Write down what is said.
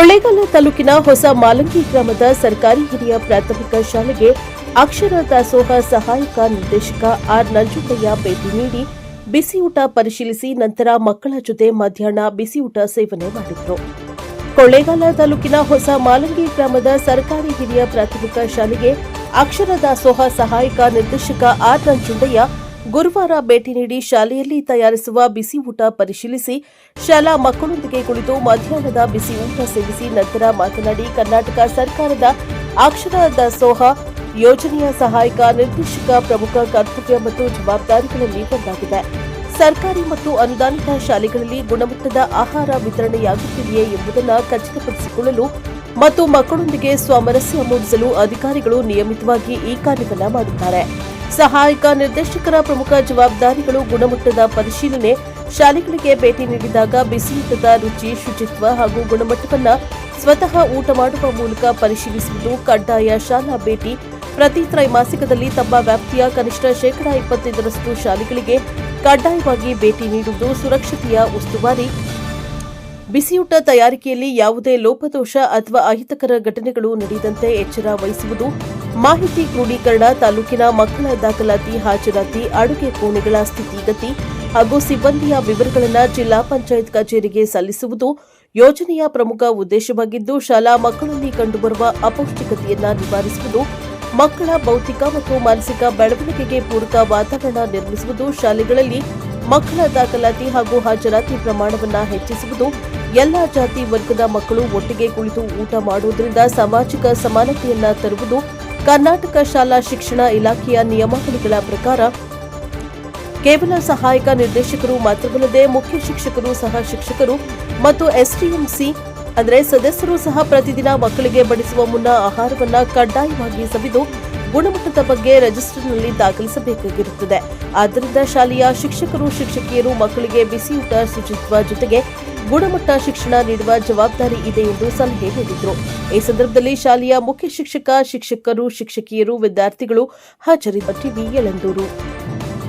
ಕೊಳ್ಳೇಗಾಲ ತಾಲೂಕಿನ ಹೊಸ ಮಾಲಂಗಿ ಗ್ರಾಮದ ಸರ್ಕಾರಿ ಹಿರಿಯ ಪ್ರಾಥಮಿಕ ಶಾಲೆಗೆ ಅಕ್ಷರ ದಾಸೋಹ ಸಹಾಯಕ ನಿರ್ದೇಶಕ ಆರ್ ನಂಜುಂಡಯ್ಯ ಭೇಟಿ ನೀಡಿ ಬಿಸಿಯೂಟ ಪರಿಶೀಲಿಸಿ ನಂತರ ಮಕ್ಕಳ ಜೊತೆ ಮಧ್ಯಾಹ್ನ ಬಿಸಿಯೂಟ ಸೇವನೆ ಮಾಡಿದರು. ಕೊಳ್ಳೇಗಾಲ ತಾಲೂಕಿನ ಹೊಸ ಮಾಲಂಗಿ ಗ್ರಾಮದ ಸರ್ಕಾರಿ ಹಿರಿಯ ಪ್ರಾಥಮಿಕ ಶಾಲೆಗೆ ಅಕ್ಷರ ದಾಸೋಹ ಸಹಾಯಕ ನಿರ್ದೇಶಕ ಆರ್ ನಂಜುಂಡಯ್ಯ ಗುರುವಾರ ಭೇಟಿ ನೀಡಿ ಶಾಲೆಯಲ್ಲಿ ತಯಾರಿಸುವ ಬಿಸಿ ಊಟ ಪರಿಶೀಲಿಸಿ ಶಾಲಾ ಮಕ್ಕಳೊಂದಿಗೆ ಕುಳಿತು ಮಧ್ಯಾಹ್ನದ ಬಿಸಿ ಊಟ ಸೇವಿಸಿ ನಂತರ ಮಾತನಾಡಿ, ಕರ್ನಾಟಕ ಸರ್ಕಾರದ ಅಕ್ಷರ ದಾಸೋಹ ಯೋಜನೆಯ ಸಹಾಯಕ ನಿರ್ದೇಶಕ ಪ್ರಮುಖ ಕರ್ತವ್ಯ ಮತ್ತು ಜವಾಬ್ದಾರಿಗಳಲ್ಲಿ ಒಂದಾಗಿದೆ. ಸರ್ಕಾರಿ ಮತ್ತು ಅನುದಾನಿತ ಶಾಲೆಗಳಲ್ಲಿ ಗುಣಮಟ್ಟದ ಆಹಾರ ವಿತರಣೆಯಾಗುತ್ತಿದೆಯೇ ಎಂಬುದನ್ನು ಖಚಿತಪಡಿಸಿಕೊಳ್ಳಲು ಮತ್ತು ಮಕ್ಕಳೊಂದಿಗೆ ಸಾಮರಸ್ಯ ಮೂಡಿಸಲು ಅಧಿಕಾರಿಗಳು ನಿಯಮಿತವಾಗಿ ಈ ಕಾರ್ಯವನ್ನು ಮಾಡುತ್ತಾರೆ. ಸಹಾಯಕ ನಿರ್ದೇಶಕರ ಪ್ರಮುಖ ಜವಾಬ್ದಾರಿಗಳು ಗುಣಮಟ್ಟದ ಪರಿಶೀಲನೆ, ಶಾಲೆಗಳಿಗೆ ಭೇಟಿ ನೀಡಿದಾಗ ಬಿಸಿಯೂಟದ ರುಚಿ, ಶುಚಿತ್ವ ಹಾಗೂ ಗುಣಮಟ್ಟವನ್ನು ಸ್ವತಃ ಊಟ ಮಾಡುವ ಮೂಲಕ ಪರಿಶೀಲಿಸುವುದು ಕಡ್ಡಾಯ. ಶಾಲಾ ಭೇಟಿ ಪ್ರತಿ ತ್ರೈಮಾಸಿಕದಲ್ಲಿ ತಮ್ಮ ವ್ಯಾಪ್ತಿಯ ಕನಿಷ್ಠ 25% ಶಾಲೆಗಳಿಗೆ ಕಡ್ಡಾಯವಾಗಿ ಭೇಟಿ ನೀಡುವುದು, ಸುರಕ್ಷತೆಯ ಉಸ್ತುವಾರಿ, ಬಿಸಿಯೂಟ ತಯಾರಿಕೆಯಲ್ಲಿ ಯಾವುದೇ ಲೋಪದೋಷ ಅಥವಾ ಅಹಿತಕರ ಘಟನೆಗಳು ನಡೆಯದಂತೆ ಎಚ್ಚರ ವಹಿಸುವುದು, ಮಾಹಿತಿ ಕ್ರೋಢೀಕರಣ, ತಾಲೂಕಿನ ಮಕ್ಕಳ ದಾಖಲಾತಿ, ಹಾಜರಾತಿ, ಅಡುಗೆ ಕೋಣೆಗಳ ಸ್ಥಿತಿಗತಿ ಹಾಗೂ ಸಿಬ್ಬಂದಿಯ ವಿವರಗಳನ್ನು ಜಿಲ್ಲಾ ಪಂಚಾಯತ್ ಕಚೇರಿಗೆ ಸಲ್ಲಿಸುವುದು ಯೋಜನೆಯ ಪ್ರಮುಖ ಉದ್ದೇಶವಾಗಿದ್ದು, ಶಾಲಾ ಮಕ್ಕಳಲ್ಲಿ ಕಂಡುಬರುವ ಅಪೌಷ್ಟಿಕತೆಯನ್ನು ನಿವಾರಿಸುವುದು, ಮಕ್ಕಳ ಭೌತಿಕ ಮತ್ತು ಮಾನಸಿಕ ಬೆಳವಣಿಗೆಗೆ ಪೂರಕ ವಾತಾವರಣ ನಿರ್ಮಿಸುವುದು, ಶಾಲೆಗಳಲ್ಲಿ ಮಕ್ಕಳ ದಾಖಲಾತಿ ಹಾಗೂ ಹಾಜರಾತಿ ಪ್ರಮಾಣವನ್ನು ಹೆಚ್ಚಿಸುವುದು, ಎಲ್ಲಾ ಜಾತಿ ವರ್ಗದ ಮಕ್ಕಳು ಒಟ್ಟಿಗೆ ಕುಳಿತು ಊಟ ಮಾಡುವುದರಿಂದ ಸಾಮಾಜಿಕ ಸಮಾನತೆಯನ್ನ ತರುವುದು, ಕರ್ನಾಟಕ ಶಾಲಾ ಶಿಕ್ಷಣ ಇಲಾಖೆಯ ನಿಯಮಾವಳಿಗಳ ಪ್ರಕಾರ ಕೇವಲ ಸಹಾಯಕ ನಿರ್ದೇಶಕರು ಮಾತ್ರವಲ್ಲದೆ ಮುಖ್ಯ ಶಿಕ್ಷಕರು, ಸಹ ಶಿಕ್ಷಕರು ಮತ್ತು ಎಸ್ಡಿಎಂಸಿ ಅಂದರೆ ಸದಸ್ಯರು ಸಹ ಪ್ರತಿದಿನ ಮಕ್ಕಳಿಗೆ ಬಡಿಸುವ ಮುನ್ನ ಆಹಾರವನ್ನು ಕಡ್ಡಾಯವಾಗಿ ಸವಿದು ಗುಣಮಟ್ಟದ ಬಗ್ಗೆ ರಿಜಿಸ್ಟರ್ನಲ್ಲಿ ದಾಖಲಿಸಬೇಕಾಗಿರುತ್ತದೆ. ಆದ್ದರಿಂದ ಶಾಲೆಯ ಶಿಕ್ಷಕರು, ಶಿಕ್ಷಕಿಯರು ಮಕ್ಕಳಿಗೆ ಬಿಸಿಯೂಟ, ಶುಚಿತ್ವ ಜೊತೆಗೆ ಗುಣಮಟ್ಟ ಶಿಕ್ಷಣ ನೀಡುವ ಜವಾಬ್ದಾರಿ ಇದೆ ಎಂದು ಸಲಹೆ ನೀಡಿದರು. ಈ ಸಂದರ್ಭದಲ್ಲಿ ಶಾಲೆಯ ಮುಖ್ಯ ಶಿಕ್ಷಕ, ಶಿಕ್ಷಕರು, ಶಿಕ್ಷಕಿಯರು, ವಿದ್ಯಾರ್ಥಿಗಳು ಹಾಜರಿದ್ದರು. ಟಿವಿ ಯಳಂದೂರು.